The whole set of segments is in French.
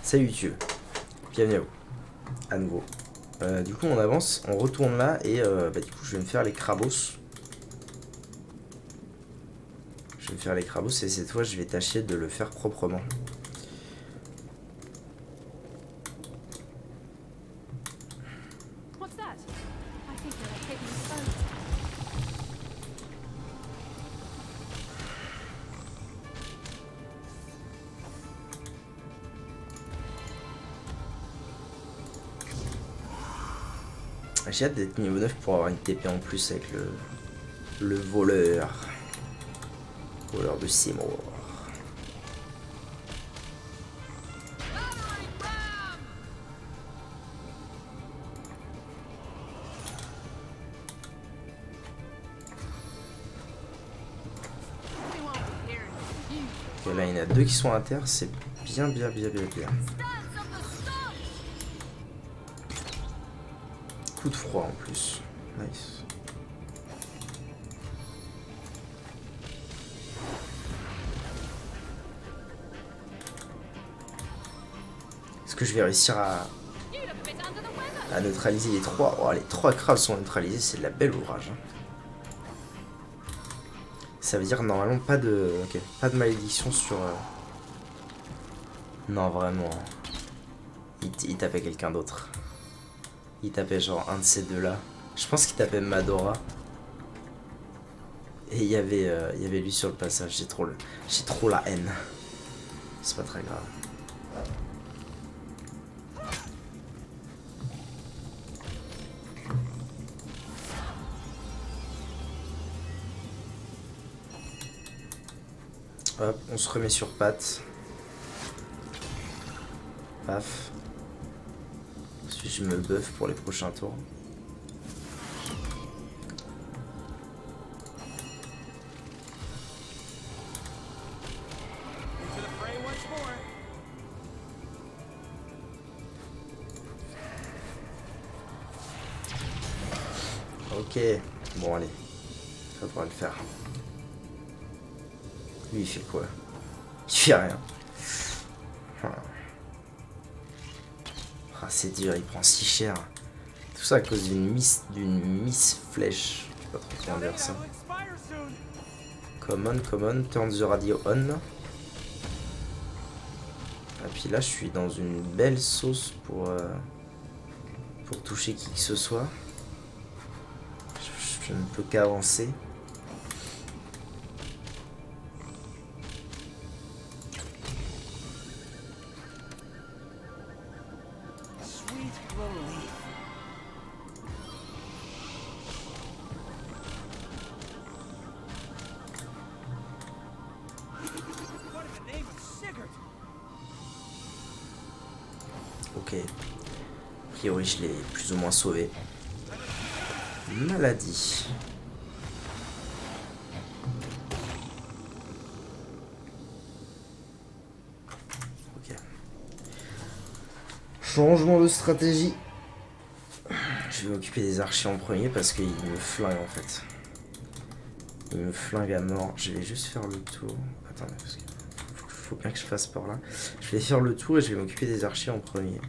Salut YouTube, bienvenue à vous, à nouveau. Du coup on avance, on retourne là et du coup je vais me faire les crabos. Je vais me faire les crabos et cette fois je vais tâcher de le faire proprement. What's that? I think they're taking us boat. J'ai hâte d'être niveau 9 pour avoir une TP en plus avec le voleur. Voleur de Seymour. Ok, là il y en a deux qui sont à terre, c'est bien. Coup de froid en plus. Nice. Est-ce que je vais réussir à neutraliser les trois? Oh, les trois crabes sont neutralisés, c'est de la belle ouvrage. Hein. Ça veut dire normalement pas de, pas de malédiction sur. Non vraiment. Il tapait quelqu'un d'autre. Il tapait genre un de ces deux là. Je pense qu'il tapait Madora. Et il y avait lui sur le passage. J'ai trop la haine. C'est pas très grave. Hop, on se remet sur pattes. Paf. Ensuite je me buff pour les prochains tours. Ok, bon allez, ça devrait le faire. Lui il fait quoi? Il fait rien. Ah, c'est dur, il prend si cher. Tout ça à cause d'une miss flèche. Je sais pas trop comment dire ça. Common, turn the radio on. Et puis là je suis dans une belle sauce pour toucher qui que ce soit. Je ne peux qu'avancer. Ok. A priori, je l'ai plus ou moins sauvé. Maladie. Ok. Changement de stratégie. Je vais m'occuper des archers en premier parce qu'ils me flinguent en fait. Ils me flinguent à mort. Je vais juste faire le tour. Attendez, parce que faut bien que je fasse par là. Je vais faire le tour et je vais m'occuper des archers en premier.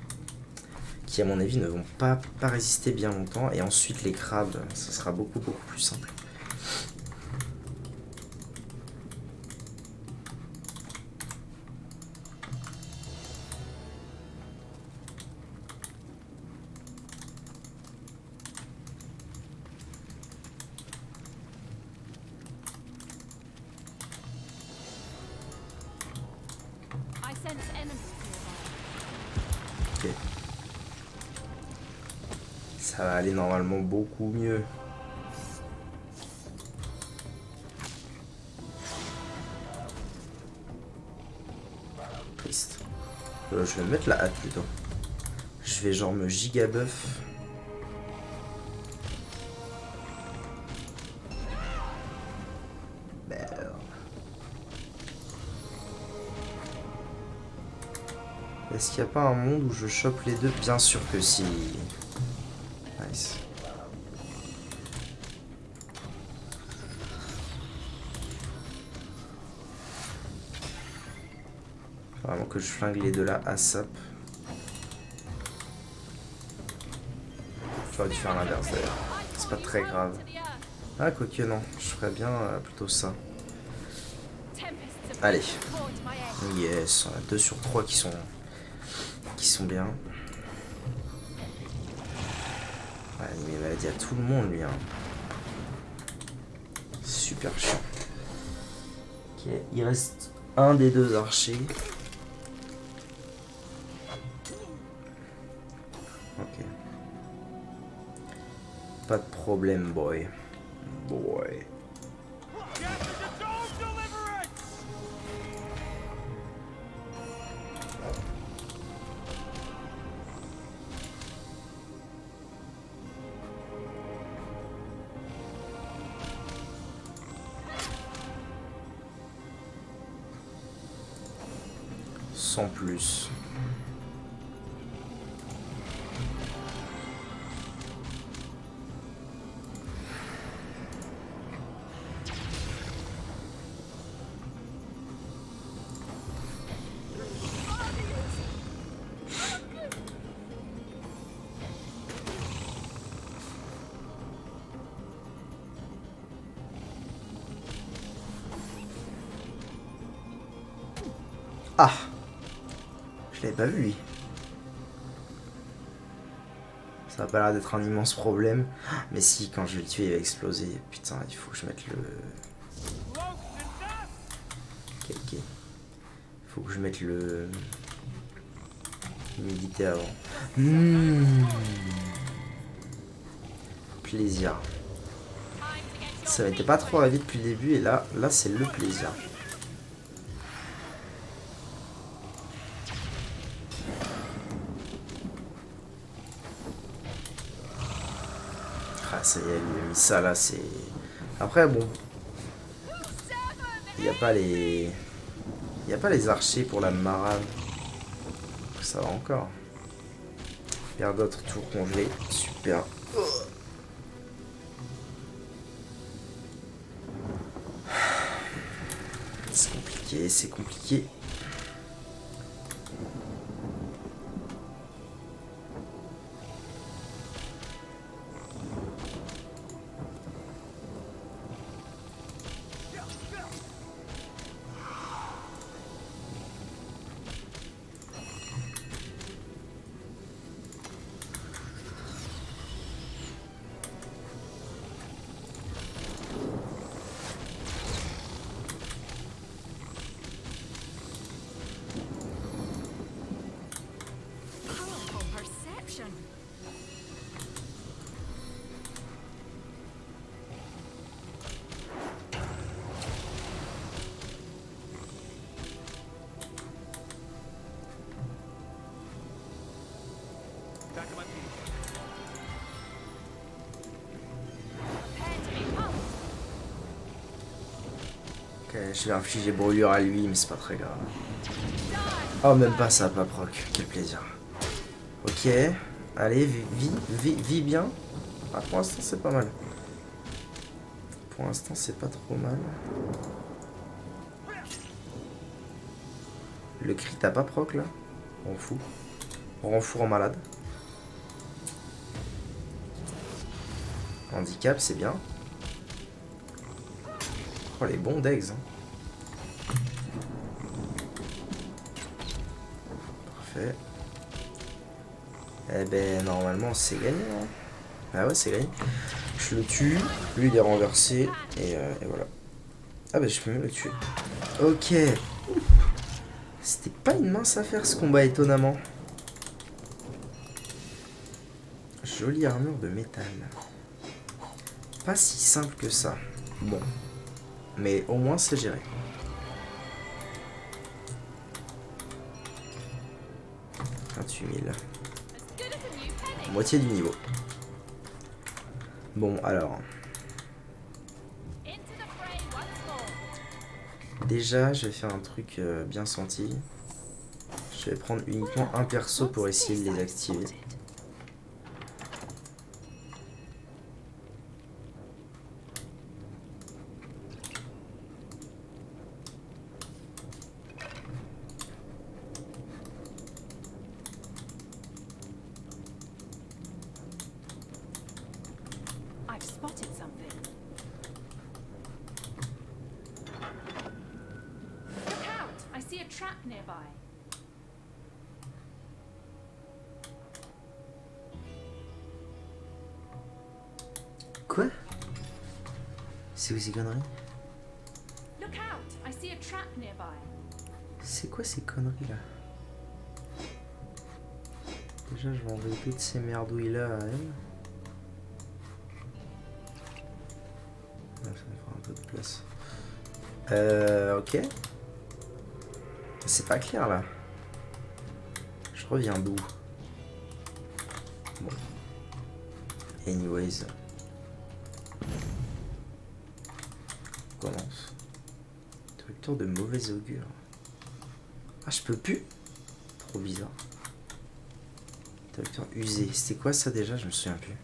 Qui à mon avis ne vont pas résister bien longtemps. Et ensuite les crabes, ça sera beaucoup plus simple. Ok. Ça va aller normalement beaucoup mieux. Triste. Je vais me mettre la hâte plutôt. Je vais genre me giga buff. Merde. Est-ce qu'il n'y a pas un monde où je chope les deux? Bien sûr que si. Nice. Vraiment que je flingue les deux là, ASAP. J'aurais dû faire l'inverse d'ailleurs. C'est pas très grave. Ah, quoique non, je ferais bien plutôt ça. Allez. Yes, on a 2 sur 3 qui sont bien. Ouais, mais il a dit à tout le monde lui. Hein. Super chiant. Ok, il reste un des 2 archers. Ok. Pas de problème, boy. Boy. Sans plus. Ah! Je l'avais pas vu lui. Ça a pas l'air d'être un immense problème. Mais si, quand je vais le tuer, il va exploser. Putain, il faut que je mette le... Ok, ok. Il faut que je mette le... L'humidité avant. Plaisir. Ça m'était pas trop ravi depuis le début et là c'est le plaisir. Ah ça y est, il a mis ça là, c'est... Après bon... Il n'y a pas les... Il n'y a pas les archers pour la marade. Ça va encore. Père d'autres tours congelés. Super. C'est compliqué, c'est compliqué. Ok, je vais infliger brûlure à lui, mais c'est pas très grave. Oh, même pas ça, pas proc. Quel plaisir. Ok. Allez, vis bien. Ah, pour l'instant, c'est pas mal. Pour l'instant, c'est pas trop mal. Le crit, t'as pas proc, là? On fout. On rend fou en malade. Handicap, c'est bien. Oh, les bons degs. Hein. Parfait. Eh ben, normalement, c'est gagné. Hein. Ah ouais, c'est gagné. Je le tue. Lui, il est renversé. Et voilà. Ah bah, je peux même le tuer. Ok. C'était pas une mince affaire, ce combat, étonnamment. Jolie armure de métal. Pas si simple que ça. Bon. Mais au moins, c'est géré. 28 000. Moitié du niveau. Bon, alors. Déjà, je vais faire un truc bien senti. Je vais prendre uniquement un perso pour essayer de les activer. trap nearby. Quoi? C'est où ces conneries? Look out! I see a trap nearby. C'est quoi ces conneries là? Déjà je vais envoyer toutes ces merdouilles là à elle. Ah, ça me fera un peu de place. Ok. C'est pas clair là. Je reviens d'où? Bon. Anyways. On commence. Interrupteur de mauvais augure. Ah, je peux plus? Trop bizarre. Interrupteur usé. C'était quoi ça déjà? Je me souviens plus.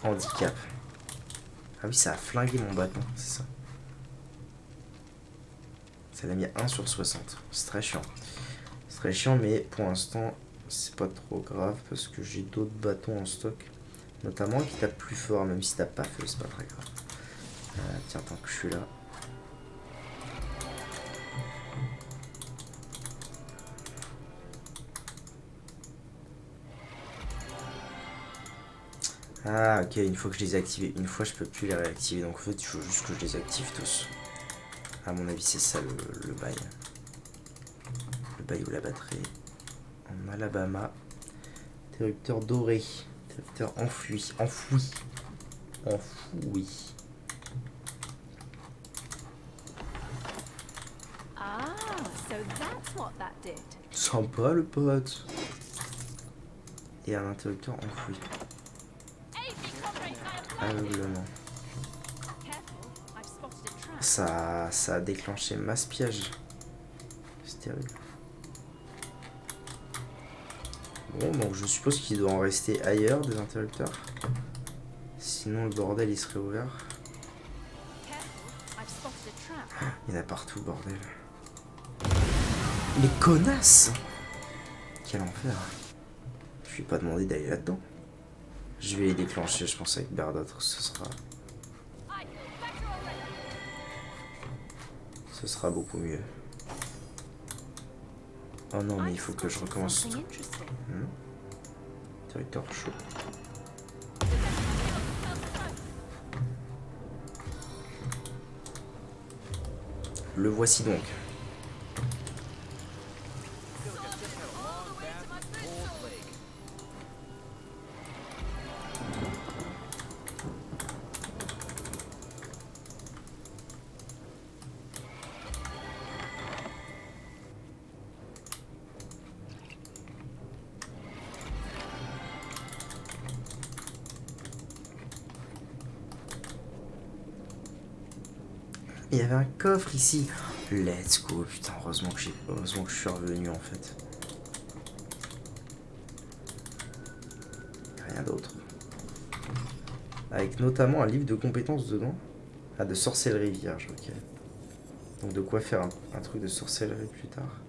Handicap. Ah oui, ça a flingué mon bâton, c'est ça. Ça l'a mis à 1 sur 60. C'est très chiant. C'est très chiant, mais pour l'instant, c'est pas trop grave parce que j'ai d'autres bâtons en stock. Notamment qui tapent plus fort, même si t'as pas feu, c'est pas très grave. Tiens, tant que je suis là. Ah ok, une fois que je les ai activés, une fois je peux plus les réactiver, donc en fait il faut juste que je les active tous. À mon avis c'est ça le bail. Le bail ou la batterie. En Alabama. Interrupteur doré. Interrupteur enfoui. Enfoui. Enfoui. Ah, so that's what that did. Sympa le pote. Et un interrupteur enfoui. Aveuglement. Ça a déclenché masse piège. C'est terrible. Bon, donc je suppose qu'il doit en rester ailleurs des interrupteurs. Sinon le bordel il serait ouvert. Il y en a partout, bordel. Les connasses! Quel enfer. Je lui ai pas demandé d'aller là-dedans. Je vais les déclencher, je pense, avec Berdâtre, ce sera beaucoup mieux. Oh non, mais il faut que je recommence tout. Territoire chaud. Le voici donc. Il y avait un coffre ici. Let's go, putain, heureusement que je suis revenu en fait. Rien d'autre. Avec notamment un livre de compétences dedans. Ah, de sorcellerie vierge, ok. Donc de quoi faire un truc de sorcellerie plus tard.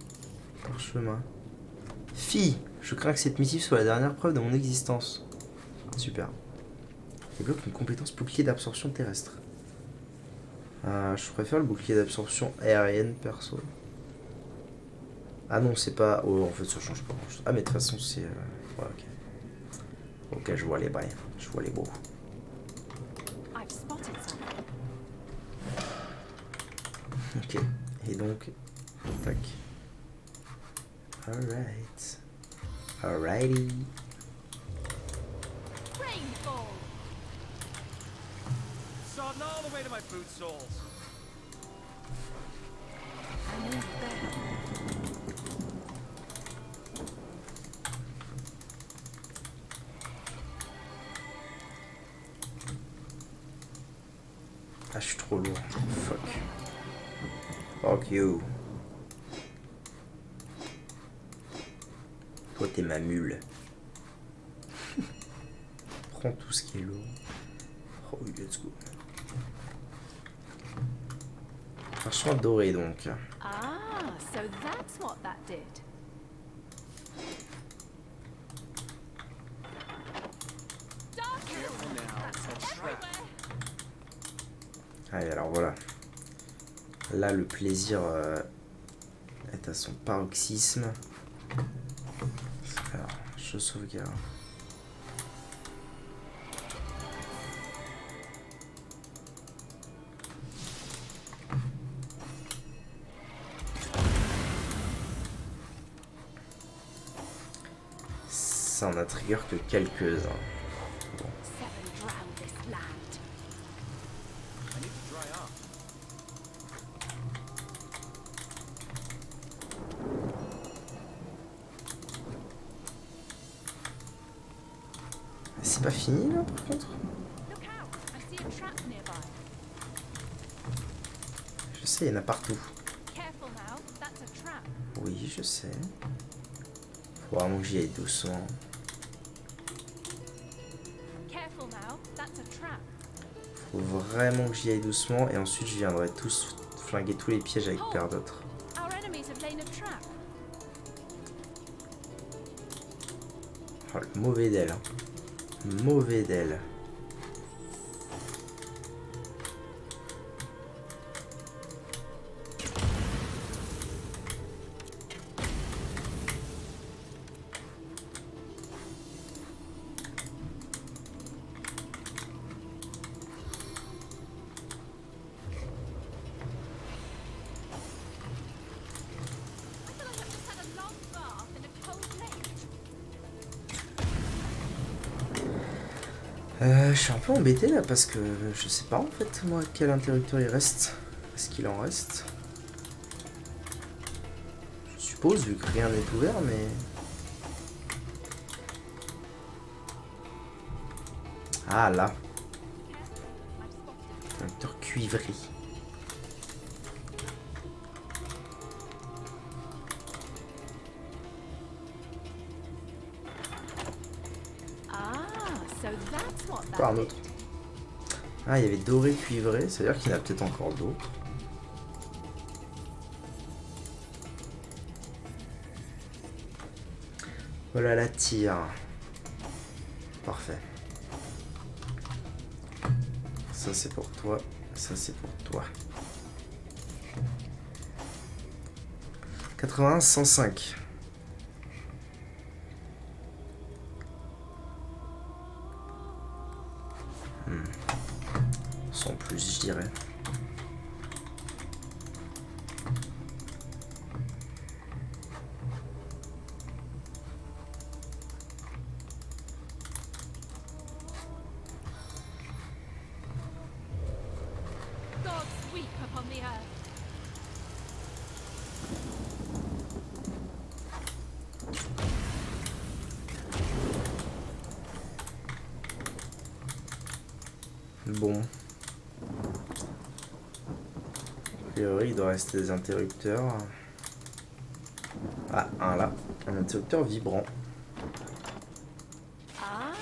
Parchemin. Fille, je crains que cette missive soit la dernière preuve de mon existence. Super. Débloque une compétence bouclier d'absorption terrestre. Je préfère le bouclier d'absorption aérienne perso. Ah non, c'est pas... Oh, en fait, ça change pas grand chose. Ah, mais de toute façon, c'est... Ouais, ok. Ok, je vois les bails. Je vois les beaux. Ok. Et donc... Tac. Alright. Alrighty. All the way to my boot soles. Ah, je suis trop lourd. Fuck. Fuck you. Toi, t'es ma mule. Prends tout ce qui est lourd. Oh, let's go. Parchemin doré donc. Ah, so that's what that did. Allez, alors voilà. Là, le plaisir est à son paroxysme. Alors, je sauvegarde. Ça en a trigger que quelques-uns. Bon. Seven drown this land. I need to dry up. C'est pas fini là par contre? Look out! I see a trap nearby. Je sais, il y en a partout. Careful now. That's a trap. Oui, je sais. Faut vraiment que j'y aille doucement. Careful now. That's a trap. Faut vraiment que j'y aille doucement et ensuite je viendrai tous flinguer tous les pièges avec paire d'autres. Our enemies have laid a trap. Oh, le mauvais d'elle. Hein. Mauvais d'elle. I feel like I've just had a long bath in a cold lake. Je suis un peu embêté là parce que je sais pas en fait moi quel interrupteur il reste. Est-ce qu'il en reste? Je suppose vu que rien n'est ouvert mais... Ah là, interrupteur cuivré. Ah, so that's what Pas that un autre. Ah, il y avait doré cuivré, ça veut dire qu'il y en a peut-être encore d'autres. Voilà la tire. Parfait. Ça c'est pour toi, ça c'est pour toi. 81, 105. Sans plus, je dirais. God sweep upon the earth. Bon. A priori, il doit rester des interrupteurs. Ah, un là. Un interrupteur vibrant. Ah,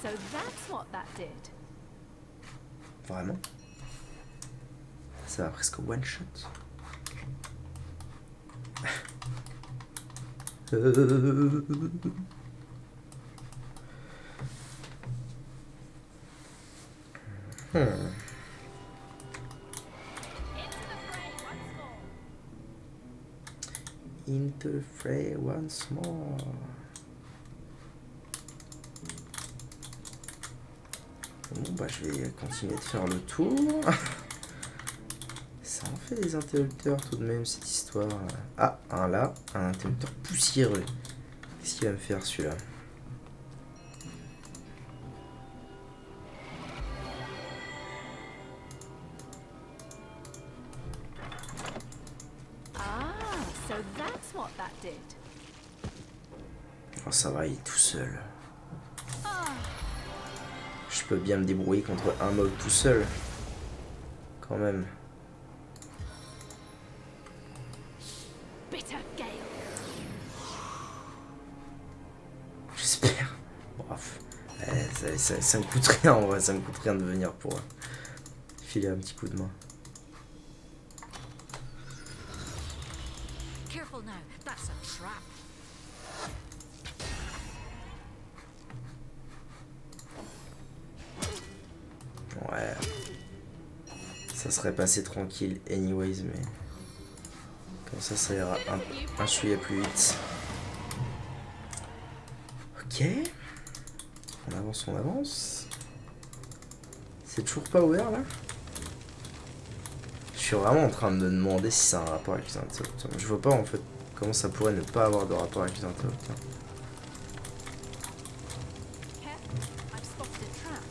so that's what that did. Vraiment. Ça va presque one shot. Into the fray once Into the fray once more. more. Bon bah je vais continuer de faire le tour. Ça en fait des interrupteurs tout de même cette histoire. Ah, un là, un interrupteur poussiéreux. Qu'est-ce qu'il va me faire celui-là? Ah, so that's what that did. Oh ça va, il est tout seul. Ah, Je peux bien me débrouiller contre un mob tout seul. Quand même. bitter gale. J'espère. Bref. Ça me coûte rien en vrai, ça me coûte rien de venir pour filer un petit coup de main. Careful now, that's a trap. Ouais. Ça serait passé tranquille anyways, mais comme ça ira un chouïa plus vite. Ok. On avance. C'est toujours pas ouvert là? Je suis vraiment en train de me demander si ça a un rapport avec les interrupteurs. Je vois pas en fait comment ça pourrait ne pas avoir de rapport avec les interrupteurs. Careful, I've spotted a trap.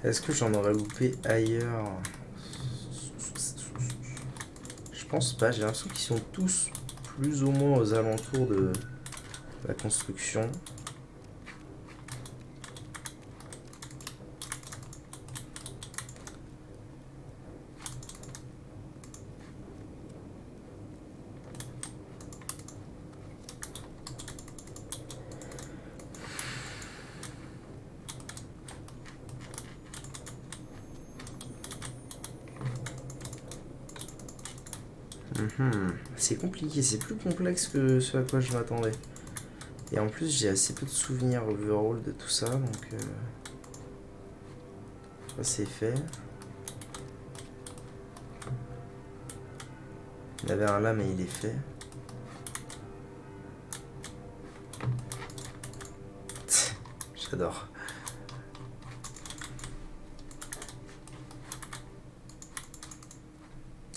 Est-ce que j'en aurais loupé ailleurs? Je pense pas, j'ai l'impression qu'ils sont tous plus ou moins aux alentours de la construction. C'est compliqué, c'est plus complexe que ce à quoi je m'attendais. Et en plus, j'ai assez peu de souvenirs overall de tout ça, donc ça c'est fait. Il y en avait un là, mais il est fait. J'adore.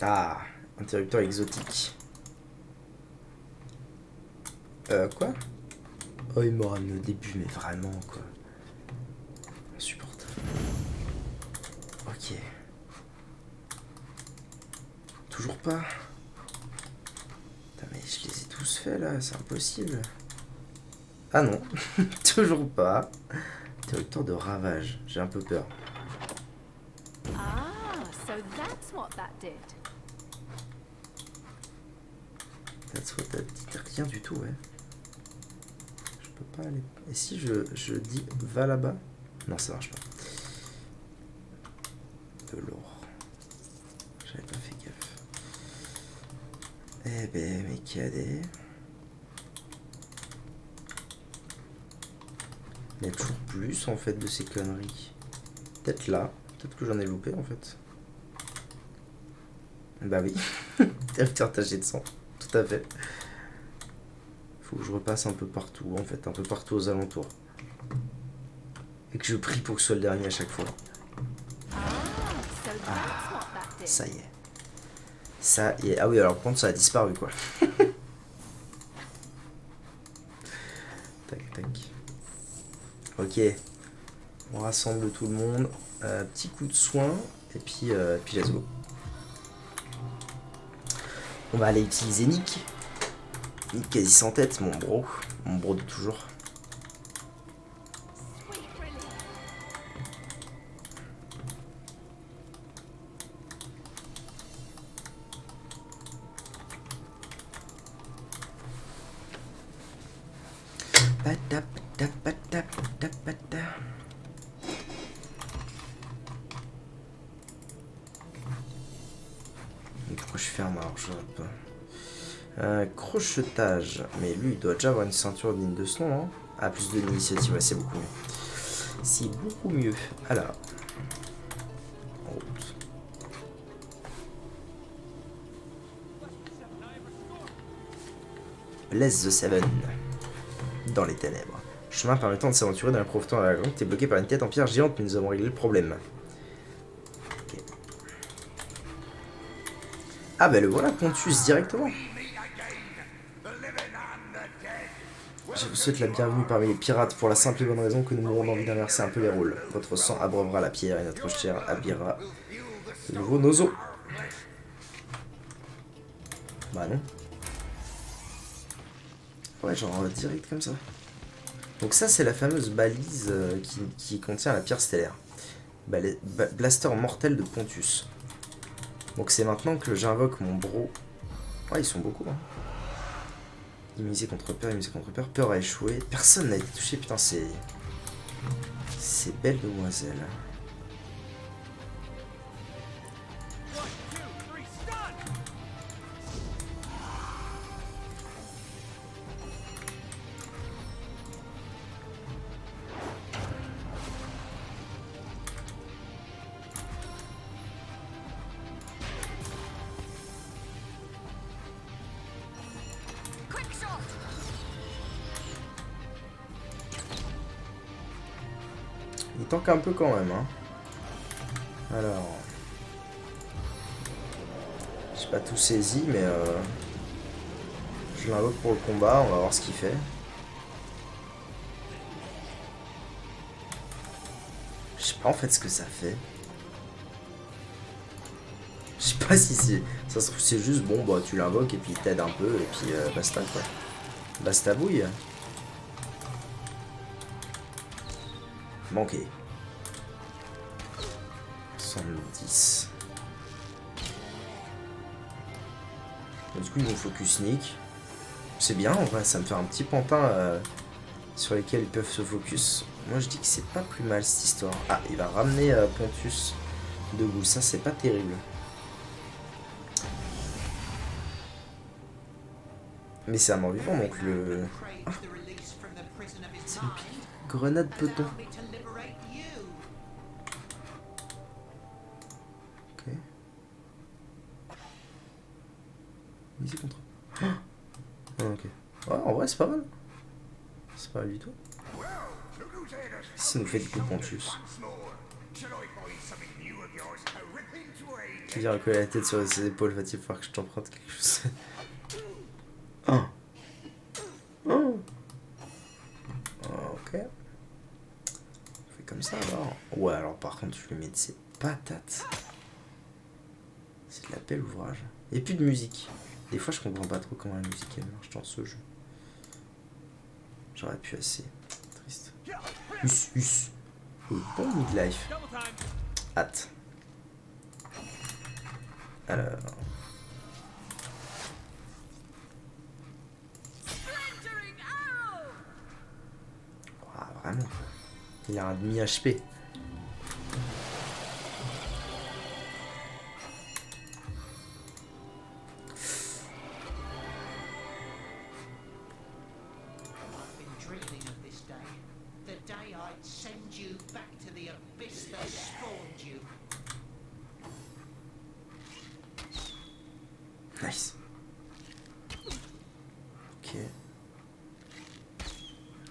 Ah, interrupteur exotique. Quoi? Oh, il m'a ramené au début, mais vraiment, quoi. Insupportable. Ok. Toujours pas. Putain, mais je les ai tous faits, là, c'est impossible. Ah non, toujours pas. Interrupteur de ravage, j'ai un peu peur. Ah, so that's what that did. That's what that dit rien du tout, ouais. Je peux pas aller... Et si je dis va là-bas? Non, ça marche pas. De l'or. J'avais pas fait gaffe. Eh ben, mes cadets. Il y a toujours plus, en fait, de ces conneries. Peut-être là. Peut-être que j'en ai loupé, en fait. Bah oui. Interrupteur taché de sang. Tout à fait. Faut que je repasse un peu partout, en fait. Un peu partout aux alentours. Et que je prie pour que ce soit le dernier à chaque fois. Ça y est. Ça y est. Ah oui, alors par contre, ça a disparu, quoi. Tac, tac. Ok. On rassemble tout le monde. Petit coup de soin. Et puis let's go. On va aller utiliser Nick. Nick quasi sans tête, mon bro. Mon bro de toujours. Pourquoi je ferme alors je vois pas. Crochetage. Mais lui, il doit déjà avoir une ceinture digne de ce nom, hein. Ah, plus de l'initiative, ouais, c'est beaucoup mieux. C'est beaucoup mieux. Alors. En route. Bless the Seven. Dans les ténèbres. Chemin permettant de s'aventurer dans la profondeur de la grotte est bloqué par une tête en pierre géante, mais nous avons réglé le problème. Okay. Ah bah le voilà, Pontus, directement. Je vous souhaite la bienvenue parmi les pirates pour la simple et bonne raison que nous mourrons d'envie d'inverser un peu les rôles. Votre sang abreuvera la pierre et notre chair habillera de nouveau nos os. Bah non. Ouais, genre direct comme ça. Donc ça, c'est la fameuse balise qui contient la pierre stellaire. Blaster mortel de Pontus. Donc c'est maintenant que j'invoque mon bro. Ouais, ils sont beaucoup. Hein. Immunisé contre peur, immunisé contre peur. Peur a échoué. Personne n'a été touché. Putain, c'est... C'est belle demoiselle. 1, 2, 3, stun! Quick shot! Il tank un peu quand même. Hein. Alors... J'ai pas tout saisi, mais... Je l'invoque pour le combat. On va voir ce qu'il fait. Je sais pas en fait ce que ça fait. Je sais pas si c'est... Ça se trouve c'est juste bon bah tu l'invoques et puis il t'aide un peu et puis basta quoi. Basta bouille. Manqué. 70. Et du coup ils vont focus sneak. C'est bien en vrai, ça me fait un petit pantin sur lesquels ils peuvent se focus. Moi je dis que c'est pas plus mal cette histoire. Ah, il va ramener Pontus debout, ça c'est pas terrible. Mais c'est un mort vivant donc le... Ah, c'est une grenade peloton. Ok. Misé contre... Ah, ok. Ouais, en vrai c'est pas mal. C'est pas mal du tout. Ça nous fait du coup Pontus. Qui vient recoller la tête sur ses épaules, va-t-il falloir que je t'emprunte quelque chose? Oh. Oh. Ok. On fait comme ça alors. Ouais, alors par contre, je lui mets de ses patates. C'est de la belle ouvrage. Et plus de musique. Des fois, je comprends pas trop comment la musique elle marche dans ce jeu. J'aurais pu assez. Triste. Us. Bon midlife. Hâte. Alors. Wow, vraiment. Il a un demi-HP. Nice. Ok.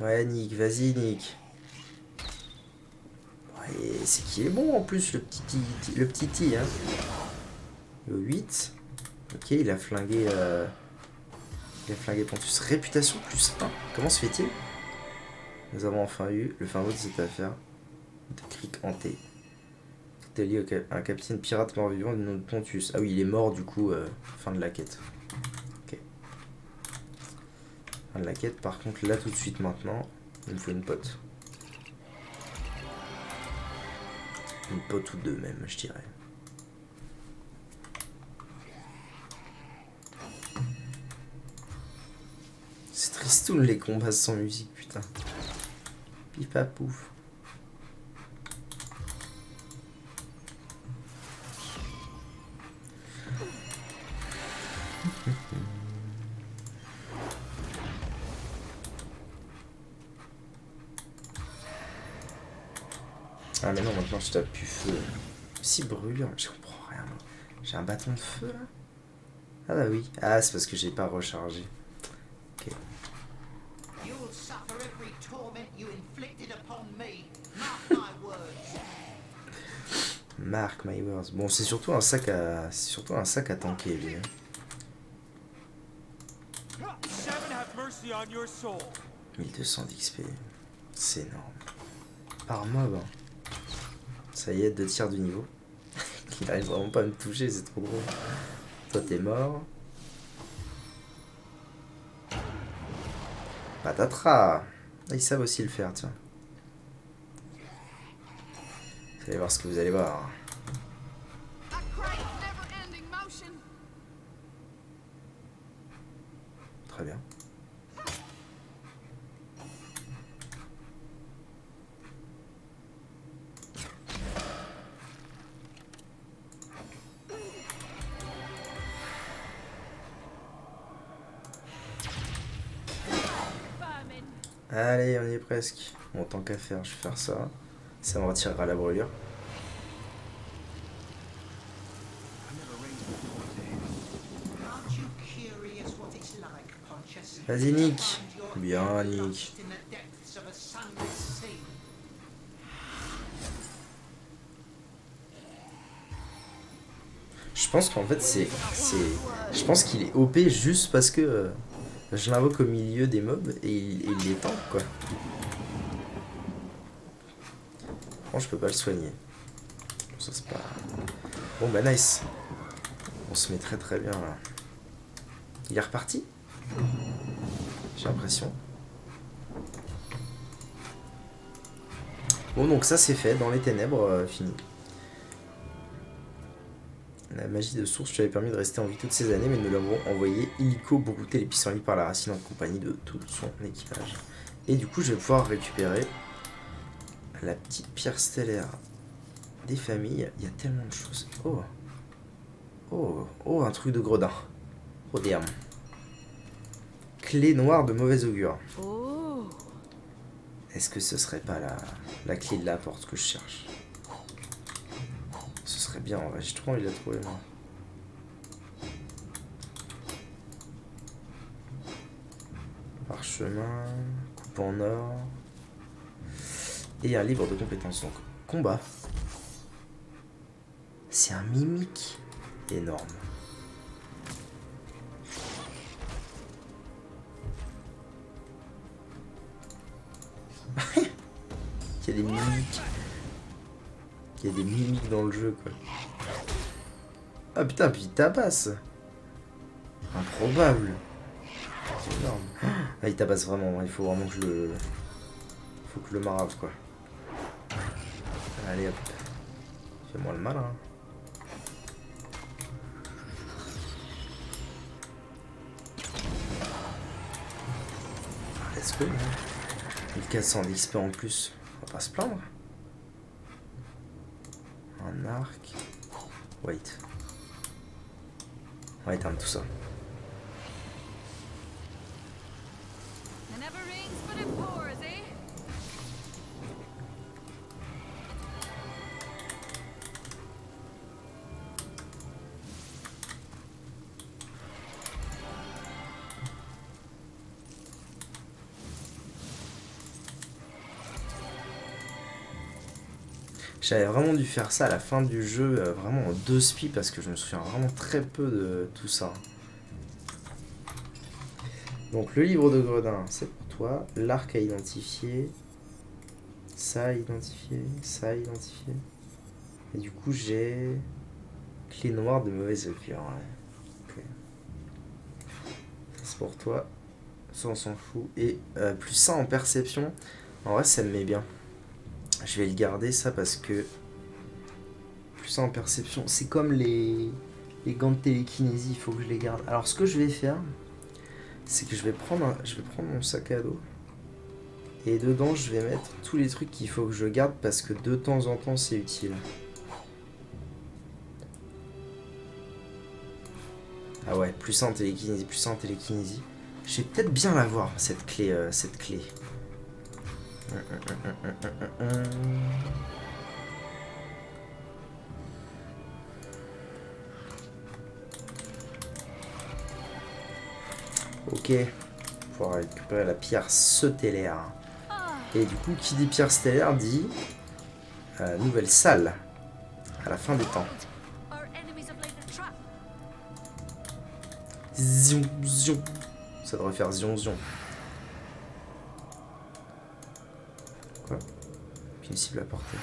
Ouais, Nick, vas-y, Nick. Ouais, c'est qu'il est bon en plus, le petit T, hein. Le 8. Ok, il a flingué. Il a flingué Pontus. Réputation plus 1. Comment se fait-il? Nous avons enfin eu le fin mot de cette affaire. De Cric hanté. Tout est lié à un capitaine pirate mort-vivant du nom de Pontus. Ah oui, il est mort du coup, fin de la quête. Ok. Fin de la quête, par contre, là tout de suite maintenant, il me faut une pote. Une pote ou deux même, je dirais. C'est tristoun les combats sans musique, putain. Pif à pouf. Ah mais non, maintenant je tape plus feu. Si brûlure, je comprends rien. J'ai un bâton de feu là. Ah bah oui. Ah c'est parce que j'ai pas rechargé. Ok. Mark my words. Bon c'est surtout un sac à. C'est surtout un sac à tanker lui. 1200 d'XP. C'est énorme. Par mob. Hein. Ça y est, 2 tiers du niveau. Il arrive vraiment pas à me toucher, c'est trop gros. Toi t'es mort. Patatras. Ils savent aussi le faire, tiens. Vous allez voir ce que vous allez voir. Très bien. Vermin. Allez, on y est presque. Bon, tant qu'à faire, je vais faire ça. Ça me retirera la brûlure. Aren't you curious what it's like, Pontius? Vas-y, Nick. To find your Bien, head Nick. lost in the depths of a sunless sea. Je pense qu'en fait, je pense qu'il est OP juste parce que je l'invoque au milieu des mobs et il les tank, quoi. Franchement, je peux pas le soigner. Ça, c'est pas... Bon, bah, nice. On se met très très bien, là. Il est reparti? J'ai l'impression. Bon, donc ça, c'est fait. Dans les ténèbres, fini. La magie de source lui avait permis de rester en vie toutes ces années, mais nous l'avons envoyé illico brouter les pissenlits par la racine en compagnie de tout son équipage. Et du coup, je vais pouvoir récupérer la petite pierre stellaire des familles. Il y a tellement de choses. Oh, oh, oh, un truc de gredin. Oh, damn. Clé noire de mauvais augure. Oh. Est-ce que ce serait pas la clé de la porte que je cherche? Ce serait bien, en vrai. J'ai trop envie de la trouver, moi. Parchemin, coupe en or. Et un livre de compétences. Donc, combat. C'est un mimique énorme. Il y a des mimiques. Il y a des mimiques dans le jeu, quoi. Ah putain, puis il tabasse. Improbable. C'est énorme. Ah, il tabasse vraiment. Il faut vraiment que je le... Faut que je le marave, quoi. Allez, hop. Fais-moi le malin. Let's go. 1400 d'XP en plus. On va pas se plaindre. Un arc. Wait. On va éteindre tout ça. It never rains but it pours, eh? J'avais vraiment dû faire ça à la fin du jeu, vraiment en 2 spi, parce que je me souviens vraiment très peu de tout ça. Donc le livre de Gredin, c'est pour toi. L'arc à identifier. Ça à identifier. Ça à identifier. Et du coup j'ai... Clé noire de mauvaise augure. Ouais. Ok. C'est pour toi. Ça on s'en fout. Et plus ça en perception. En vrai ça me met bien. Je vais le garder ça parce que plus ça en perception, c'est comme les gants de télékinésie, il faut que je les garde. Alors ce que je vais faire, c'est que je vais prendre mon sac à dos et dedans je vais mettre tous les trucs qu'il faut que je garde parce que de temps en temps c'est utile. Ah ouais, plus ça en télékinésie, plus ça en télékinésie. Je vais peut-être bien l'avoir cette clé, Ok, pour récupérer la pierre stellaire. Et du coup, qui dit pierre stellaire dit nouvelle salle à la fin des temps. Our enemies have laid a trap. Zion, zion. Ça devrait faire zion, zion. Quoi? Puis une cible à portée.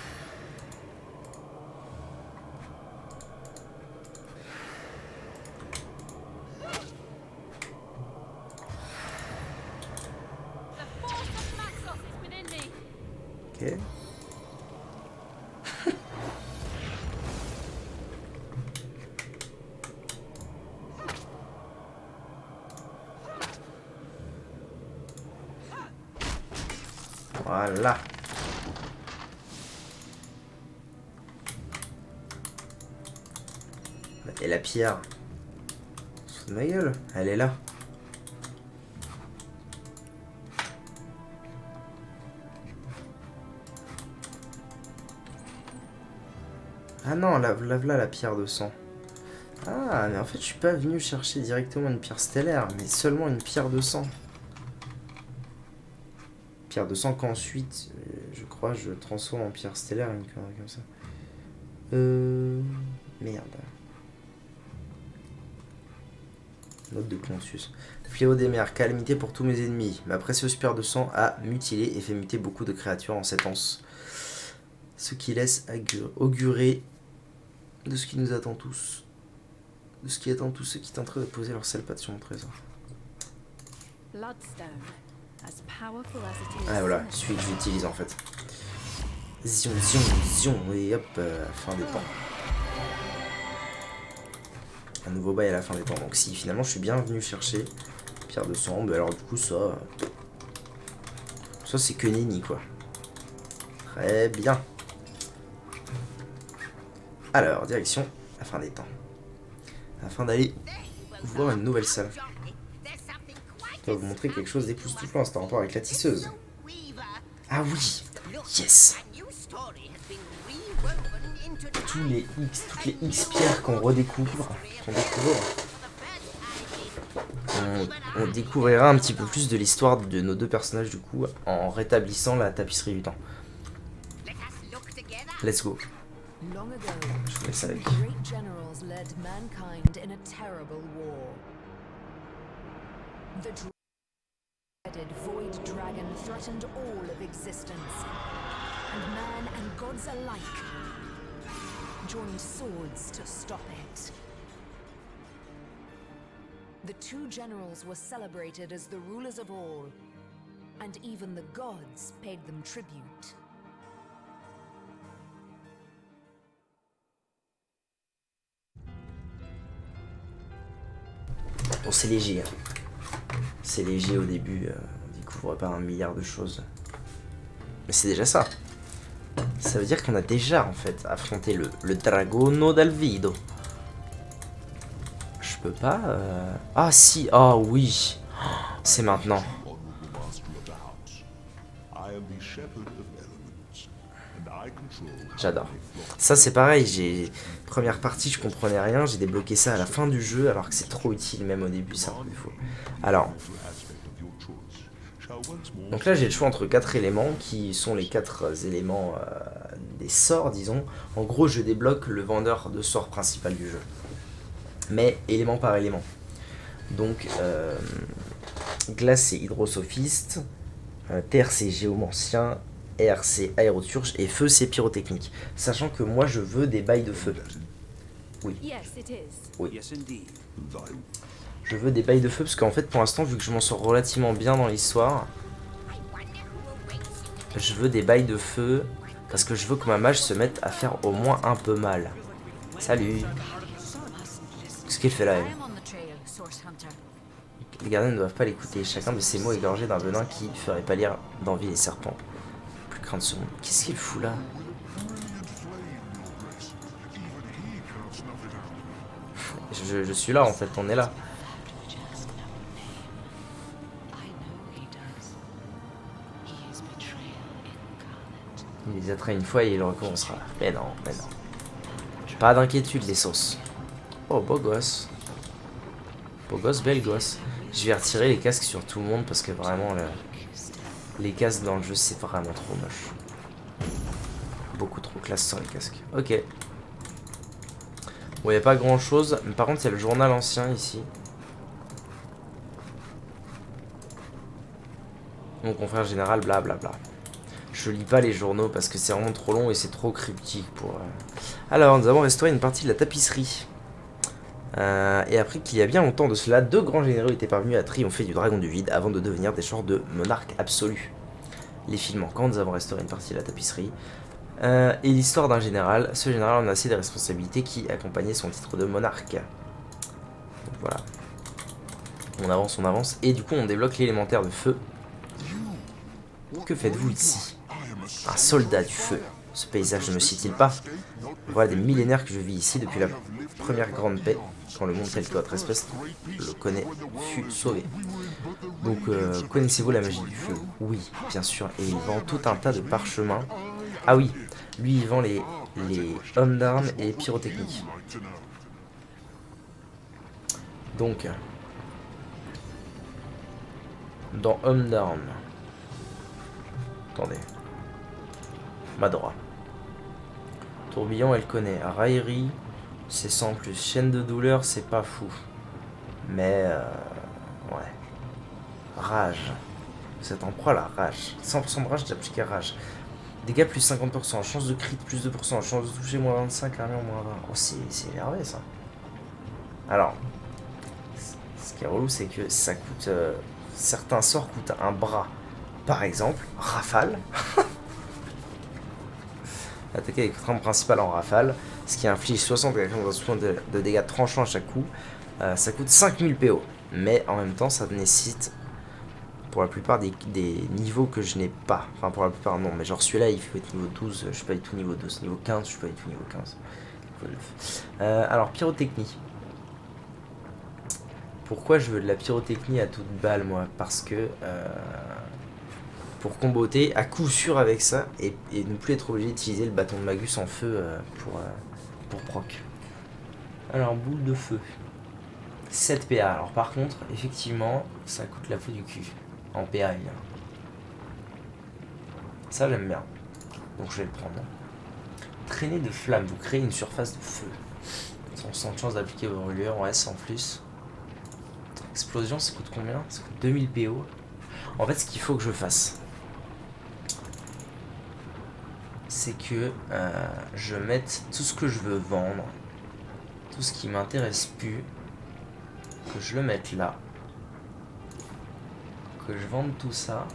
The force of Maxos is within me. Ok. Voilà. Et la pierre. Sous de ma gueule, elle est là. Ah non, là la pierre de sang. Ah, mais en fait, je suis pas venu chercher directement une pierre stellaire, mais seulement une pierre de sang. Pierre de sang qu'ensuite, je crois, je transforme en pierre stellaire, une connerie comme ça. Merde. Note de Pontius. Fléau des mers, calamité pour tous mes ennemis. Ma précieuse pierre de sang a mutilé et fait muter beaucoup de créatures en cette anse. Ce qui laisse augurer de ce qui nous attend tous. De ce qui attend tous ceux qui tenteraient de poser leur sale patte sur mon trésor. Bloodstone, as powerful as it is. Ah voilà, celui que j'utilise en fait. Zion, zion, zion, et hop, fin des temps. Un nouveau bail à la fin des temps. Donc si finalement je suis bien venu chercher pierre de sang, bah alors du coup ça c'est que nenni quoi. Très bien. Alors, direction la fin des temps. Afin d'aller voir une nouvelle salle. Je dois vous montrer quelque chose d'époustouflant, c'est en rapport avec la tisseuse. Ah oui, yes. Toutes les X pierres qu'on redécouvre, on découvrira un petit peu plus de l'histoire de nos deux personnages du coup en rétablissant la tapisserie du temps. Let's go. Long ago, Je vous laisse avec. great generals led mankind in a terrible war. The dreaded void dragon threatened all of existence, and man and gods alike joined swords to stop it. The two generals were celebrated as the rulers of all, and even the gods paid them tribute. Bon, c'est léger. Hein. C'est léger au début. On découvre pas un milliard de choses. Mais c'est déjà ça. Ça veut dire qu'on a déjà en fait affronté le Dragono d'Alvido. Je peux pas. Ah si. Ah oui. C'est maintenant. J'adore. Ça c'est pareil, première partie je comprenais rien, j'ai débloqué ça à la fin du jeu alors que c'est trop utile même au début, c'est un peu défaut. Alors, donc là j'ai le choix entre 4 éléments qui sont les 4 éléments des sorts disons. En gros je débloque le vendeur de sorts principal du jeu. Mais élément par élément. Donc glace c'est hydrosophiste, terre c'est géomancien, air c'est aéroturge et feu c'est pyrotechnique. Sachant que moi je veux des bails de feu. Oui. Yes, it is. Oui. Yes, indeed. Je veux des bails de feu parce qu'en fait pour l'instant vu que je m'en sors relativement bien dans l'histoire, je veux des bails de feu parce que je veux que ma mage se mette à faire au moins un peu mal. Salut. Qu'est-ce qu'elle fait là elle? Les gardiens ne doivent pas l'écouter. Chacun de ces mots est gorgé d'un venin qui ferait pâlir d'envie les serpents. Plus crainte ce monde. Qu'est-ce qu'il fout là? Je suis là en fait, on est là. Il les attrape une fois et il recommencera. Mais non, mais non. Pas d'inquiétude les sauces. Oh beau gosse. Beau gosse, belle gosse. Je vais retirer les casques sur tout le monde parce que vraiment les casques dans le jeu c'est vraiment trop moche. Beaucoup trop classe sur les casques. Ok. Bon, il n'y a pas grand chose. Mais par contre, il y a le journal ancien ici. Mon confrère général, blablabla. Je lis pas les journaux parce que c'est vraiment trop long et c'est trop cryptique pour. Alors, nous avons restauré une partie de la tapisserie. Et après qu'il y a bien longtemps de cela, 2 grands généraux étaient parvenus à triompher du dragon du vide avant de devenir des genres de monarques absolus. Les films manquants, nous avons restauré une partie de la tapisserie. Et l'histoire d'un général. Ce général en a assez des responsabilités qui accompagnaient son titre de monarque. Donc voilà. On avance. Et du coup on débloque l'élémentaire de feu. Que faites-vous ici? Un soldat du feu. Ce paysage ne me cite-t-il pas? Voilà des millénaires que je vis ici depuis la première grande paix, quand le monde tel que votre espèce le connaît fut sauvé. Donc, connaissez-vous la magie du feu? Oui, bien sûr, et il vend tout un tas de parchemins. Ah oui, lui il vend les hommes d'armes et pyrotechniques. Donc, dans hommes d'armes, attendez, Madora. Tourbillon, elle connaît. Raillerie, c'est sans plus. Chaîne de douleur, c'est pas fou. Mais, ouais. Rage. Vous êtes en proie à la rage. 100% de rage, j'applique à rage. Dégâts plus 50%. Chance de crit plus 2%. Chance de toucher moins 25. Armure moins 20. Oh, c'est énervé ça. Alors, ce qui est relou, c'est que ça coûte. Certains sorts coûtent un bras. Par exemple, rafale. Attaquer avec votre arme principale en rafale, ce qui inflige 60 de dégâts tranchants à chaque coup. Ça coûte 5000 PO, mais en même temps ça nécessite pour la plupart des niveaux que je n'ai pas. Enfin pour la plupart non, mais genre celui-là il faut être niveau 12, je suis pas du tout niveau 12, niveau 15, je suis pas du tout niveau 15. Niveau 9. Alors pyrotechnie. Pourquoi je veux de la pyrotechnie à toute balle moi? Parce que pour comboter à coup sûr avec ça et ne plus être obligé d'utiliser le bâton de Magus en feu pour proc. Alors boule de feu 7 PA. Alors par contre effectivement ça coûte la peau du cul en PA. Ça j'aime bien, donc je vais le prendre. Traînée de flamme, vous créez une surface de feu sans chance d'appliquer vos brûlures. Ouais, sans plus. Explosion, ça coûte combien? Ça coûte 2000 PO. En fait ce qu'il faut que je fasse, c'est que je mette tout ce que je veux vendre, tout ce qui m'intéresse plus, que je le mette là, que je vende tout ça.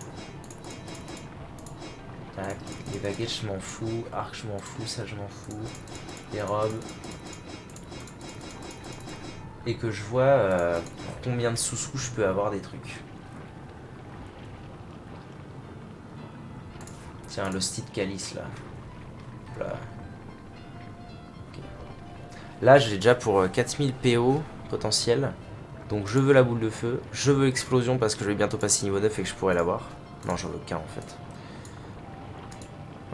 Tac, les baguettes je m'en fous, arc je m'en fous, ça je m'en fous, les robes. Et que je vois pour combien de sous-sous je peux avoir des trucs. Tiens, le style calice là. Là. Okay. Là j'ai déjà pour 4000 PO potentiel. Donc je veux la boule de feu. Je veux l'explosion parce que je vais bientôt passer niveau 9 et que je pourrais l'avoir. Non, j'en veux qu'un en fait.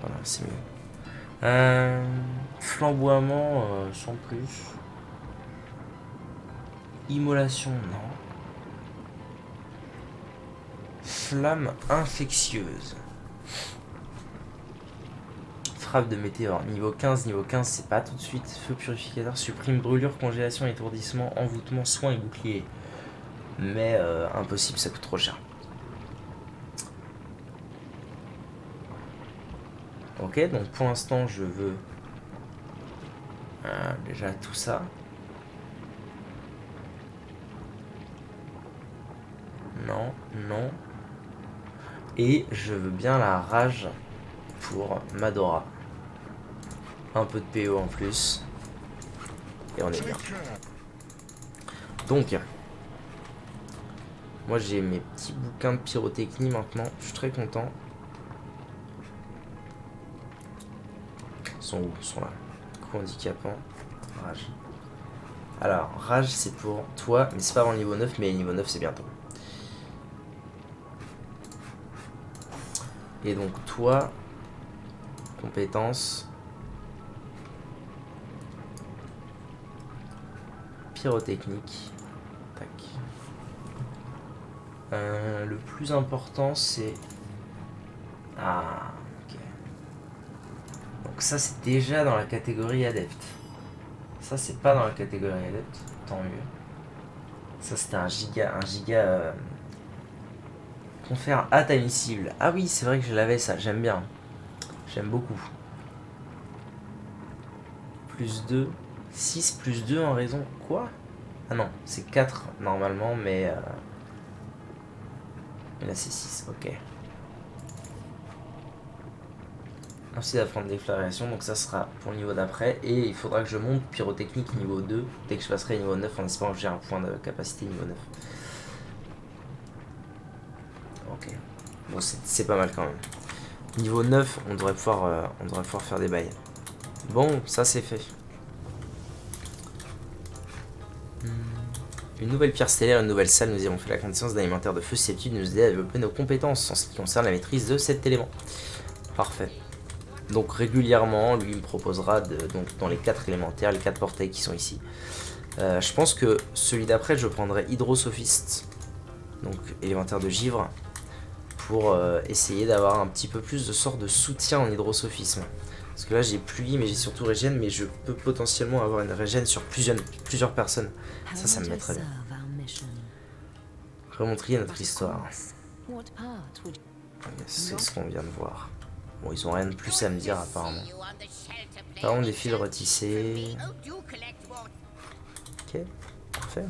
Voilà, c'est mieux. Flamboiement, sans plus. Immolation, non. Flamme infectieuse. Frappe de météore, niveau 15 c'est pas tout de suite. Feu purificateur, supprime brûlure, congélation, étourdissement, envoûtement, soin et bouclier. Mais impossible, ça coûte trop cher. Ok, donc pour l'instant je veux déjà tout ça. Non, non. Et je veux bien la rage pour Madora. Un peu de PO en plus. Et on est bien. Donc, moi j'ai mes petits bouquins de pyrotechnie maintenant. Je suis très content. Ils sont où? Ils sont là. Coup handicapant. Rage. Alors, rage c'est pour toi. Mais c'est pas avant le niveau 9. Mais le niveau 9 c'est bientôt. Et donc toi, compétence, pyrotechnique, tac. Le plus important c'est... Ah, ok. Donc ça c'est déjà dans la catégorie adepte. Ça c'est pas dans la catégorie adepte, tant mieux. Ça c'était un giga... Confère hâte à une cible. Ah oui, c'est vrai que je l'avais ça, j'aime bien. J'aime beaucoup. Plus 2. 6 plus 2 en raison... Quoi? Ah non, c'est 4 normalement, mais... là c'est 6, ok. Ainsi d'apprendre déflagration, donc ça sera pour le niveau d'après. Et il faudra que je monte pyrotechnique niveau 2 dès que je passerai niveau 9 en espérant que j'ai un point de capacité niveau 9. Ok. Bon, c'est pas mal quand même. Niveau 9, on devrait pouvoir faire des bails. Bon, ça c'est fait. Une nouvelle pierre stellaire, une nouvelle salle. Nous avons fait la connaissance d'un élémentaire de feu susceptible de nous aider à développer nos compétences en ce qui concerne la maîtrise de cet élément. Parfait. Donc régulièrement, lui il me proposera donc dans les 4 élémentaires, les 4 portails qui sont ici. Je pense que celui d'après, je prendrai Hydrosophiste, donc élémentaire de givre, pour essayer d'avoir un petit peu plus de sorte de soutien en hydrosophisme. Parce que là j'ai pluie mais j'ai surtout régène, mais je peux potentiellement avoir une régène sur plusieurs personnes. Ça me mettrait bien. Remonter notre histoire. C'est ce qu'on vient de voir. Bon, ils ont rien de plus à me dire apparemment. Par contre, des fils retissés. Ok, parfait.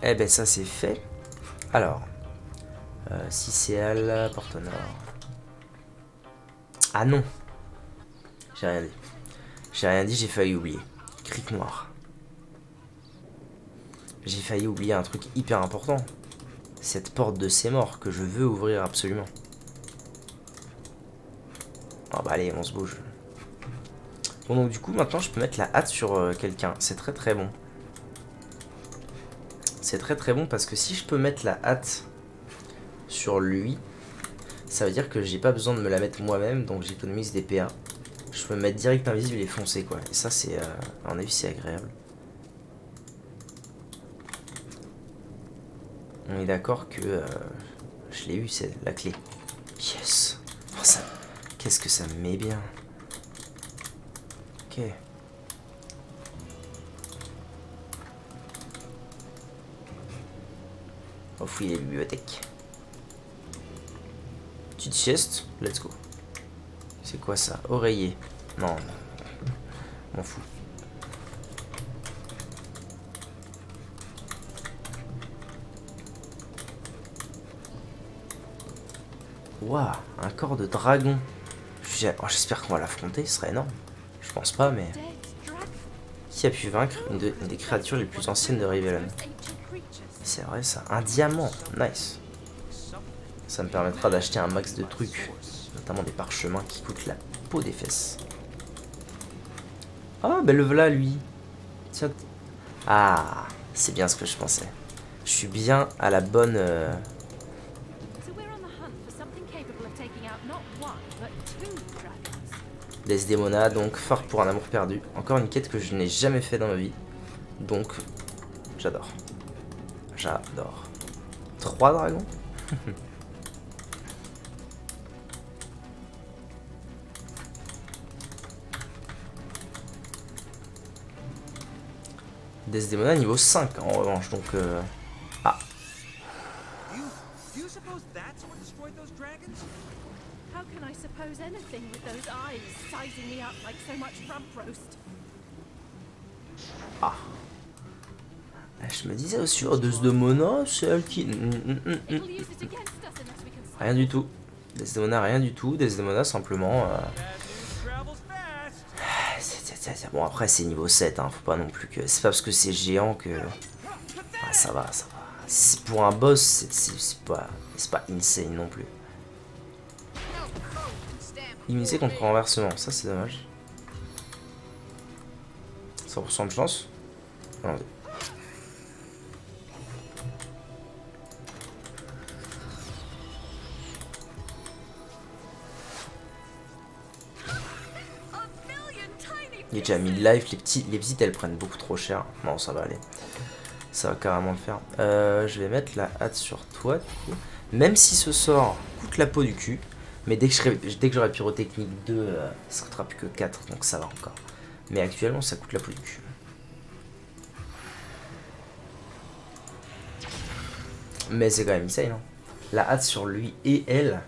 Eh ben ça c'est fait. Alors, Cicéal, Porte-Nord. Ah non, j'ai rien dit. J'ai rien dit, j'ai failli oublier. Crique noir. J'ai failli oublier un truc hyper important. Cette porte de ces morts que je veux ouvrir absolument. Oh bah allez, on se bouge. Bon donc du coup maintenant je peux mettre la hâte sur quelqu'un. C'est très très bon. C'est très très bon parce que si je peux mettre la hâte sur lui, ça veut dire que j'ai pas besoin de me la mettre moi-même, donc j'économise des PA. Je peux me mettre direct invisible et foncer quoi. Et ça c'est, à mon avis c'est agréable. On est d'accord que je l'ai eu, c'est la clé. Yes. Oh, ça, qu'est-ce que ça me met bien. Ok. On va fouiller les bibliothèques. Petite sieste, let's go. C'est quoi ça? Oreiller. Non, m'en fous. Waouh, un corps de dragon. J'espère qu'on va l'affronter, ce serait énorme. Je pense pas, mais... Qui a pu vaincre une des créatures les plus anciennes de Rivellon? C'est vrai ça, un diamant, nice. Ça me permettra d'acheter un max de trucs, notamment des parchemins qui coûtent la peau des fesses. Ah, ben le voilà lui. Tiens. Ah, c'est bien ce que je pensais. Je suis bien à la bonne... Desdemona, donc phare pour un amour perdu. Encore une quête que je n'ai jamais fait dans ma vie. Donc, j'adore. J'adore. 3 dragons. Desdemona niveau 5 en revanche, donc ah. Do you suppose that's what destroyed those dragons? How can I suppose anything with those eyes sizing me up like so much rump roast? Ah. Je me disais aussi, oh, Desdemona, c'est elle qui... It'll use it against us unless we can Rien du tout. Desdemona, rien du tout. Desdemona, simplement... Bon, après, c'est niveau 7, hein. Faut pas non plus que... C'est pas parce que c'est géant que... Ah, ça va, ça va. Pour un boss, c'est pas insane non plus. Immuniser contre renversement, ça c'est dommage. 100% de chance. Non, il est déjà 1000 life, les petites elles prennent beaucoup trop cher. Non, ça va aller. Ça va carrément le faire. Je vais mettre la hâte sur toi. Même si ce sort coûte la peau du cul. Mais dès que j'aurai pyrotechnique 2, ça ne sera plus que 4. Donc ça va encore. Mais actuellement ça coûte la peau du cul. Mais c'est quand même insane. Hein. La hâte sur lui et elle.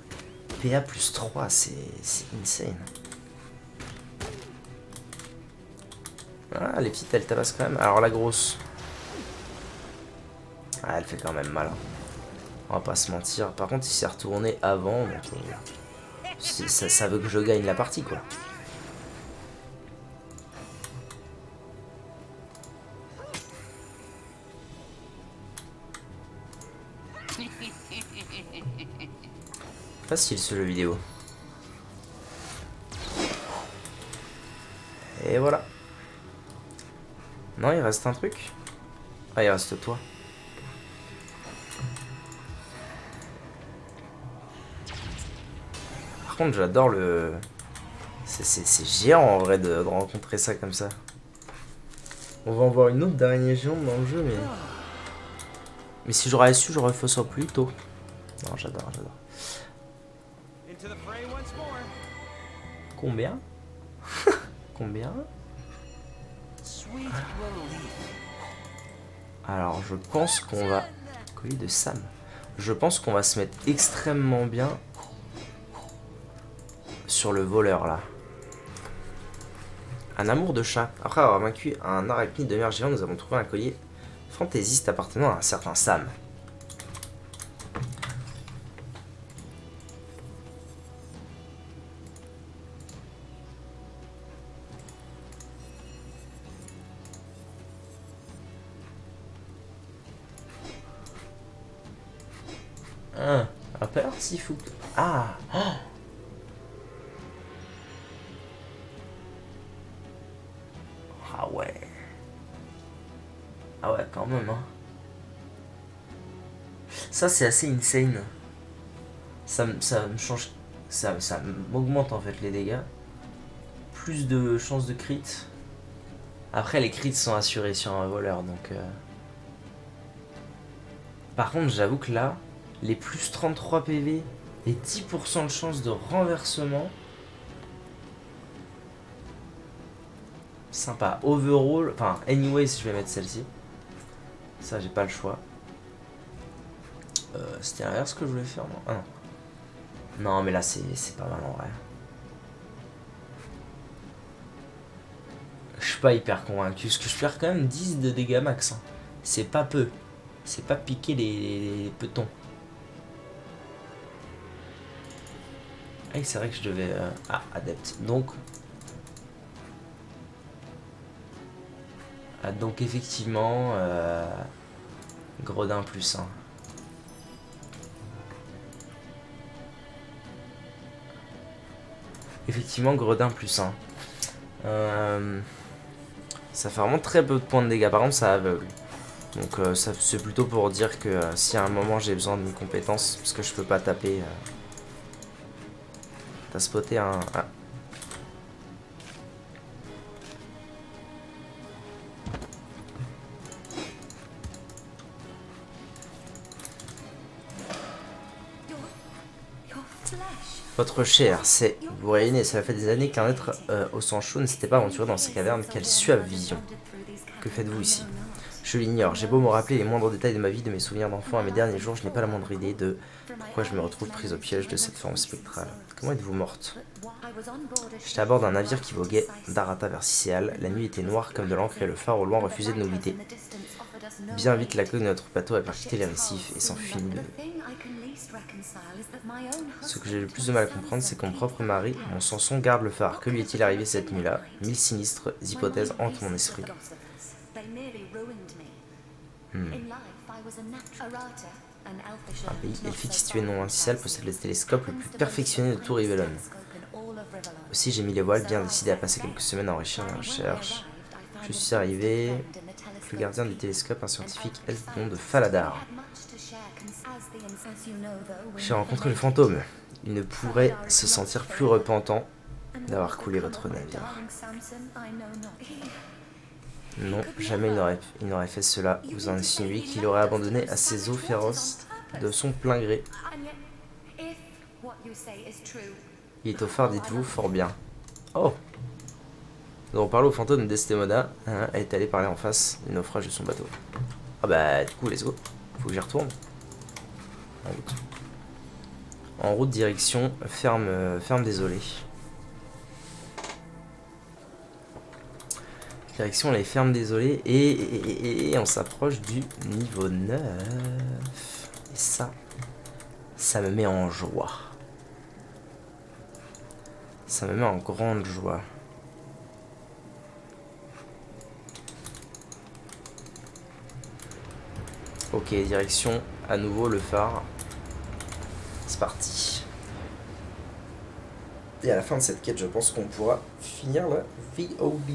PA plus 3, c'est insane. Ah, les petites elles tabassent quand même. Alors la grosse. Ah, elle fait quand même mal. On va pas se mentir. Par contre il s'est retourné avant. Donc, ça veut que je gagne la partie quoi. Facile ce jeu vidéo. Et voilà. Non, il reste un truc. Ah, il reste toi. Par contre, j'adore le... C'est géant en vrai de rencontrer ça comme ça. On va en voir une autre d'araignée géante dans le jeu, mais... Mais si j'aurais su, j'aurais fait ça plus tôt. Non, j'adore. Into the fray once more. Combien? Combien? Sweet relief. Alors, je pense qu'on va... Colis de Sam. Je pense qu'on va se mettre extrêmement bien sur le voleur, là. Un amour de chat. Après avoir vaincu un arachnide de mer géant, nous avons trouvé un collier fantaisiste appartenant à un certain Sam. Un peur s'il faut. Ah, oh. Ah ouais. Ah ouais, quand même, hein. Ça, c'est assez insane. Ça me change... Ça m'augmente, en fait, les dégâts. Plus de chances de crit. Après, les crits sont assurés sur un voleur, donc... Par contre, j'avoue que là, les plus 33 PV et 10% de chance de renversement... Sympa. Overall, enfin, anyways, je vais mettre celle-ci. Ça, j'ai pas le choix. C'était l'inverse que je voulais faire, non? Ah non. Non, mais là, c'est pas mal en vrai. Je suis pas hyper convaincu, parce que je perds quand même 10 de dégâts max. Hein. C'est pas peu. C'est pas piquer les petons. Ah, c'est vrai que je devais... Ah, adepte. Donc effectivement, Gredin plus 1. Effectivement, Gredin plus 1. Ça fait vraiment très peu de points de dégâts. Par contre, ça aveugle. Donc c'est plutôt pour dire que si à un moment j'ai besoin d'une compétence, parce que je peux pas taper... T'as spoté un... Ah. Votre chair, c'est... Vous réunissez, cela fait des années qu'un être au sang chaud ne s'était pas aventuré dans ces cavernes. Quelle suave vision. Que faites-vous ici? Je l'ignore. J'ai beau me rappeler les moindres détails de ma vie, de mes souvenirs d'enfant à mes derniers jours, je n'ai pas la moindre idée de pourquoi je me retrouve prise au piège de cette forme spectrale. Comment êtes-vous morte? J'étais à bord d'un navire qui voguait d'Arata vers Sicéal. La nuit était noire comme de l'encre et le phare au loin refusait de nous guider. Bien vite, la queue de notre bateau a percuté les récifs et s'enfuit de... Ce que j'ai le plus de mal à comprendre, c'est que mon propre mari, mon Samson, garde le phare. Que lui est-il arrivé cette nuit-là? 1000 sinistres hypothèses hantent mon esprit. Un pays elfique situé non loin de Sicéal possède le télescope le plus perfectionné de tout Rivellon. Aussi, j'ai mis les voiles, bien décidé à passer quelques semaines à enrichir mes recherches. Je suis arrivé... Le gardien du télescope, un scientifique elfe du nom de Faladar. J'ai rencontré le fantôme. Il ne pourrait se sentir plus repentant d'avoir coulé votre navire. Non, jamais il n'aurait fait cela. Vous insinuez qu'il aurait abandonné à ses eaux féroces de son plein gré. Il est au phare, dites-vous, fort bien. Oh! Nous avons parlé au fantôme d'Estemona. Elle est allée parler en face du naufrage de son bateau. Ah bah, du coup, let's go. Faut que j'y retourne. En route. En route, direction ferme désolée. Direction les fermes désolées. Et on s'approche du niveau 9. Et ça me met en joie. Ça me met en grande joie. Ok, direction à nouveau le phare. C'est parti. Et à la fin de cette quête, je pense qu'on pourra finir la VOB.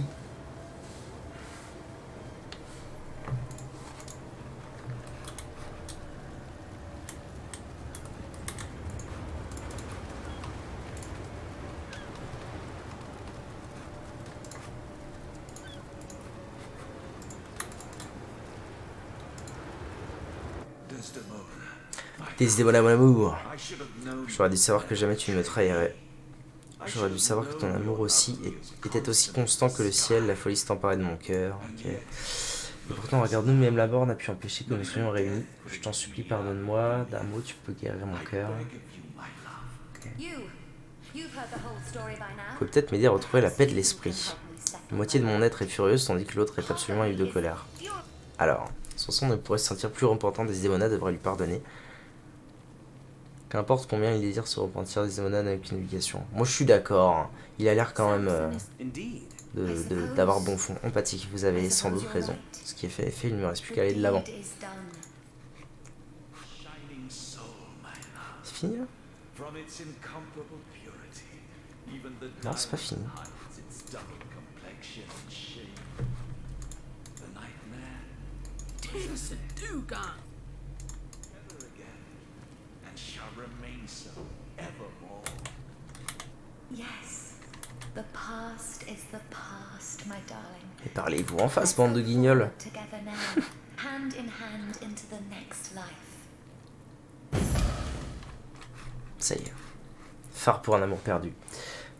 Desdemona, mon amour. J'aurais dû savoir que jamais tu ne me trahirais. J'aurais dû savoir que ton amour aussi était aussi constant que le ciel. La folie s'est emparée de mon cœur. Ok. Et pourtant, regarde-nous, même la mort n'a pu empêcher que nous soyons réunis. Je t'en supplie, pardonne-moi. D'un mot, tu peux guérir mon cœur. Okay. Vous pouvez peut-être m'aider à retrouver la paix de l'esprit. La moitié de mon être est furieuse, tandis que l'autre est absolument ivre de colère. Alors, son sang ne pourrait se sentir plus repentant, Desdemona devrait lui pardonner. Qu'importe combien il désire se repentir, Desdemona n'a aucune obligation. Moi je suis d'accord, hein. Il a l'air quand même d'avoir bon fond. Empathique, vous avez sans doute raison. Ce qui est fait est fait, il ne me reste plus qu'à aller de l'avant. C'est fini là? Non, c'est pas fini. Yes, the past is the past, my darling. Et parlez-vous en face, bande de guignols. Together now, hand in hand into the next life. Ça y est. Phare pour un amour perdu.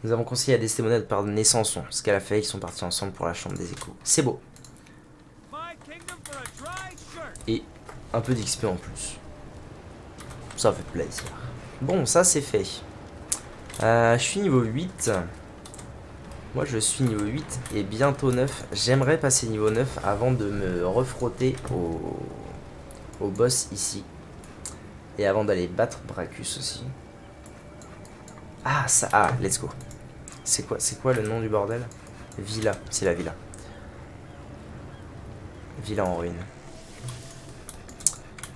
Nous avons conseillé à Desdemona de pardonner sans son. Ce qu'elle a fait, ils sont partis ensemble pour la chambre des échos. C'est beau. Et un peu d'XP en plus. Ça fait plaisir. Bon, ça c'est fait. Je suis niveau 8. Moi je suis niveau 8 et bientôt 9. J'aimerais passer niveau 9 avant de me refrotter au boss ici. Et avant d'aller battre Bracus aussi. Ah, ça. Ah, let's go. C'est quoi le nom du bordel? Villa. C'est la villa. Villa en ruine.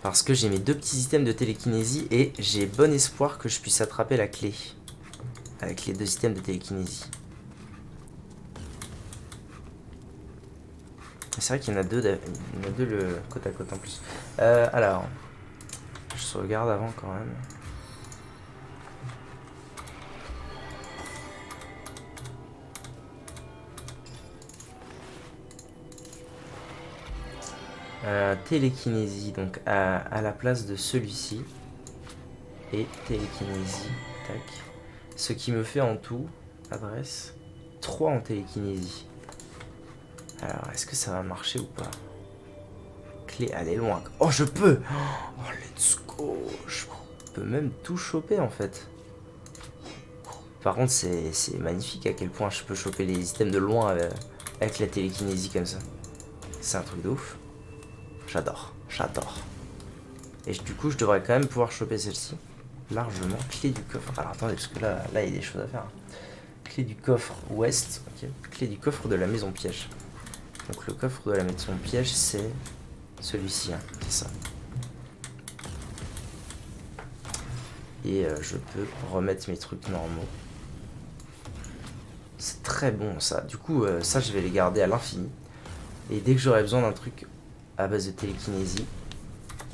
Parce que j'ai mes 2 petits items de télékinésie et j'ai bon espoir que je puisse attraper la clé. Avec les 2 items de télékinésie. C'est vrai qu'il y en a deux le côte à côte en plus. Alors, je sauvegarde avant quand même. Télékinésie, donc à la place de celui-ci. Et télékinésie, tac. Ce qui me fait en tout, adresse, 3 en télékinésie. Alors, est-ce que ça va marcher ou pas? Clé, elle est loin. Oh, je peux! Oh, let's go! Je peux même tout choper en fait. Par contre, c'est magnifique à quel point je peux choper les items de loin avec la télékinésie comme ça. C'est un truc de ouf. J'adore, j'adore. Et du coup, je devrais quand même pouvoir choper celle-ci. Largement. Clé du coffre. Alors attendez, parce que là, il y a des choses à faire. Clé du coffre ouest. Ok. Clé du coffre de la maison piège. Donc le coffre de la maison piège, c'est celui-ci. Hein, c'est ça. Et je peux remettre mes trucs normaux. C'est très bon ça. Du coup, ça, je vais les garder à l'infini. Et dès que j'aurai besoin d'un truc à base de télékinésie,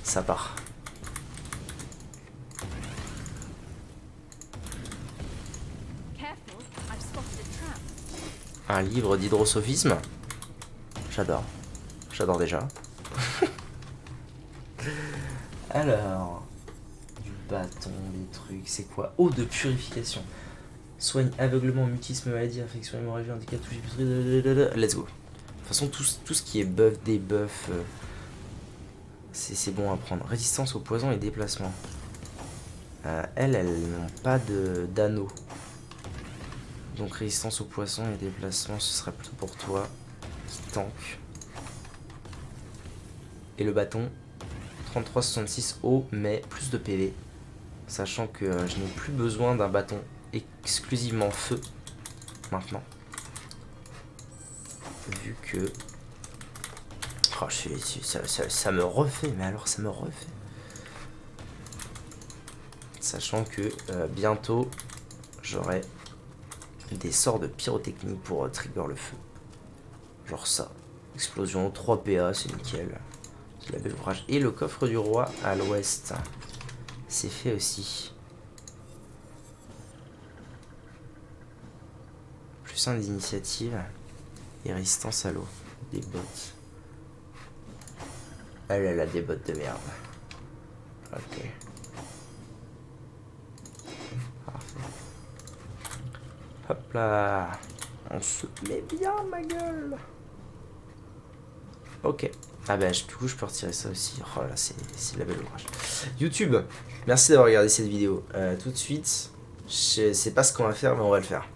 ça part. Un livre d'hydrosophisme. J'adore. J'adore déjà. Alors, du bâton, des trucs, c'est quoi? Eau de purification. Soigne aveuglement, mutisme, maladie, infection, hémorragie, handicap, touche, let's go. De toute façon, tout ce qui est buff, debuff, c'est bon à prendre. Résistance au poison et déplacement. Elles n'ont pas d'anneau. Donc résistance au poison et déplacement, ce serait plutôt pour toi qui tank. Et le bâton, 33-66 eau, mais plus de PV. Sachant que je n'ai plus besoin d'un bâton exclusivement feu maintenant. Vu que... Oh, ça me refait, mais alors ça me refait. Sachant que bientôt, j'aurai des sorts de pyrotechnie pour trigger le feu. Genre ça. Explosion, 3 PA, c'est nickel. C'est la belle ouvrage. Et le coffre du roi à l'ouest. C'est fait aussi. Plus 1 d'initiative. Et résistance à l'eau. Des bottes. Elle a des bottes de merde. Ok. Parfait. Hop là. On se met bien, ma gueule. Ok. Ah bah du coup je peux retirer ça aussi. Oh là c'est la belle ouvrage. YouTube, merci d'avoir regardé cette vidéo. Tout de suite, je sais pas ce qu'on va faire mais on va le faire.